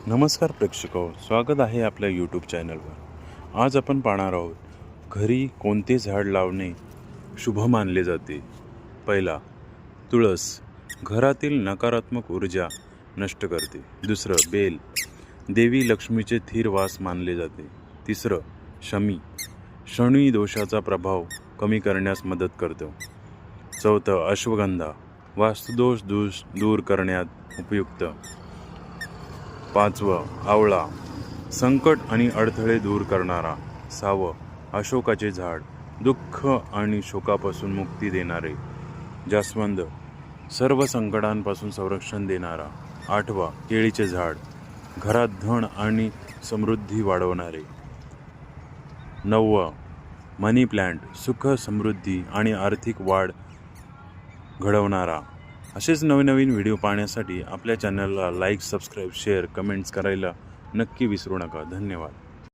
नमस्कार प्रेक्षको, स्वागत आहे आपल्या यूट्यूब चॅनलवर। आज आपण पाहणार आहोत घरी कोणते झाड लावणे शुभ मानले जाते। पहिला, तुळस घरातील नकारात्मक ऊर्जा नष्ट करते। दुसरं, बेल देवी लक्ष्मीचे स्थिर वास मानले जाते। तिसरं, शमी दोषाचा प्रभाव कमी करण्यास मदत करतो। चौथं, अश्वगंधा वास्तुदोष दूर करण्यात उपयुक्त। पाचवं, आवळा संकट आणि अडथळे दूर करणारा। सहावं, अशोकाचे झाड दुःख आणि शोकापासून मुक्ती देणारे। जास्वंद सर्व संकटांपासून संरक्षण देणारा। आठवा, केळीचे झाड घरात धन आणि समृद्धी वाढवणारे। नववं, मनी प्लांट सुख समृद्धी आणि आर्थिक वाढ घडवणारा। असेच नवीन व्हिडिओ पाहण्यासाठी आपल्या चॅनलला लाईक, सबस्क्राईब, शेअर, कमेंट्स करायला नक्की विसरू नका। धन्यवाद।